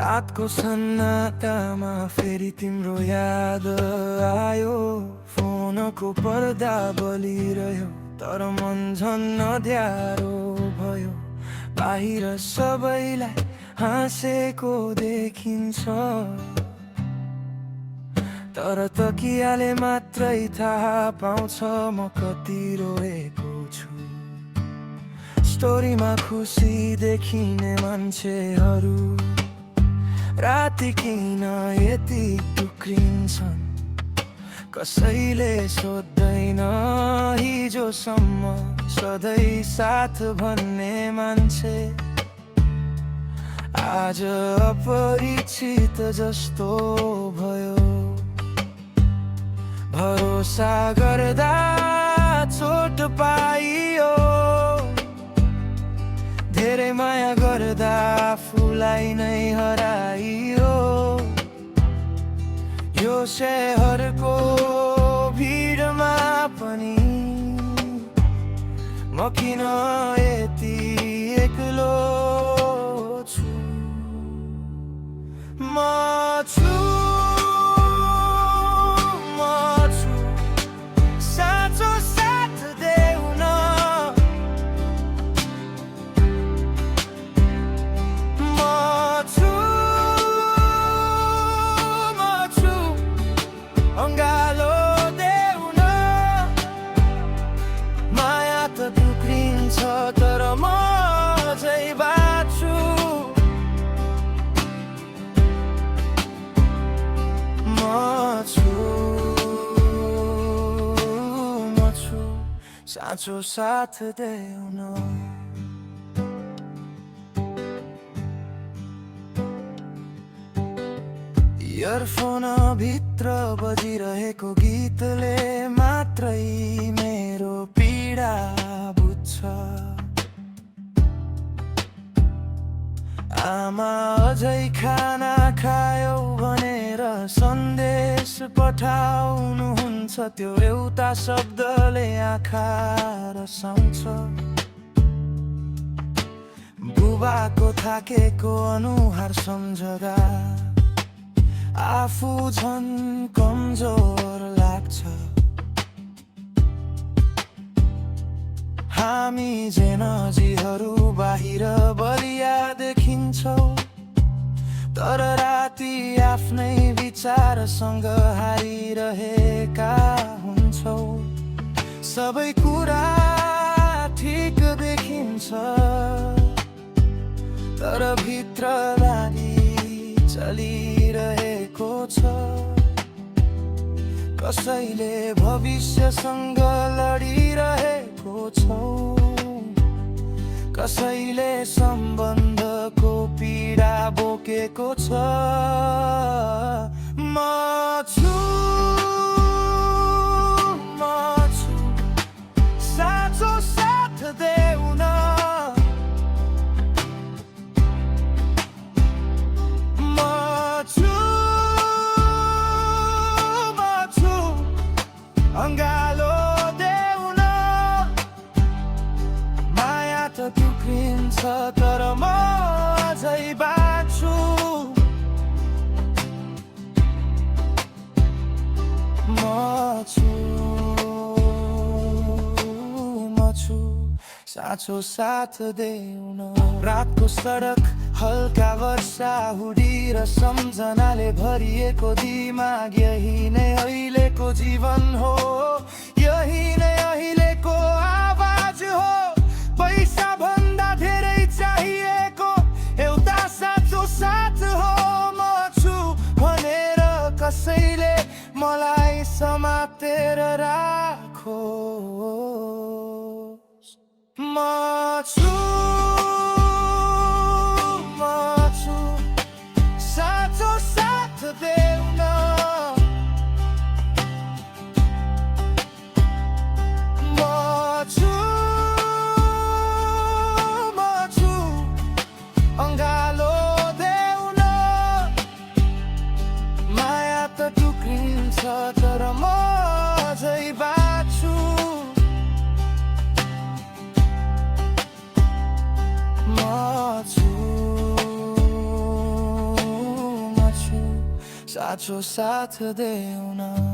रातको सन्नाटामा फेरि तिम्रो याद आयो। फोनको पर्दा बलिरह्यो तर मन झन् अँध्यारो भयो। बाहिर सबैलाई हाँसेको देखिन्छ तर तकियाले मात्रै थाहा पाउँछ म कति रोएको छु। स्टोरीमा खुसी देखिने मान्छेहरू राति किन यति टुक्रिन्छन्। कसैले सोध्दैन हिजोसम्म सधैँ साथ भन्ने मान्छे आज अपरिचित जस्तो भयो। भरोसा गर्दा चोट पाइयो, धेरै माया गर्दा आफूलाई नै हराइयो। यो शहरको भिडमा पनि म किन यति एक्लो छु। म छु साँचो साथ देऊ न। म छु अङ्गालो देऊ न। माया त टुक्रिन्छ तर म अझै बाँच्छु। म छु साँचो साथ देऊ न। इयरफोन भित्र बजिरहेको गीतले मात्रै मेरो पीडा बुझ्छ। आमा अझै खाना खायौ भनेर सन्देश पठाउनुहुन्छ, त्यो एउटा शब्दले आँखा रसाउँछ। बुबाको थाकेको अनुहार सम्झदा आफू झन् कमजोर लाग्छ। हामी जेनजीहरू बाहिर बलिया देखिन्छौ तर राति आफ्नै विचारसँग हारिरहेका हुन्छौ। सबै कुरा ठिक देखिन्छ तर भित्र लागी चलिरहेको छ। कसैले भविष्यसँग लडिरहेको छौ, कसैले सम्बन्धको पीडा बोकेको छ। म छु साँचो साथ देऊ न। म छु अङ्गालो देऊ न। माया त टुक्रिन्छ तर म अझै बाँच्छु। म छु साँचो साथ देऊ न। रातको सडक हल्का वर्षा हुडी र सम्झनाले भरिएको दिमाग यही नै अहिलेको जीवन हो। यही नै अहिलेको आवाज हो। पैसा भन्दा धेरै चाहिएको एउटा साँचो साथ हो। म छु भनेर कसैले मलाई समातेर राखोस्। म छु साँचो साथ देऊ न। म छु अङ्गालो देऊ न। माया त टुक्रिन्छ तर म अझै बाँच्छु। म छु साँचो साथ देऊ न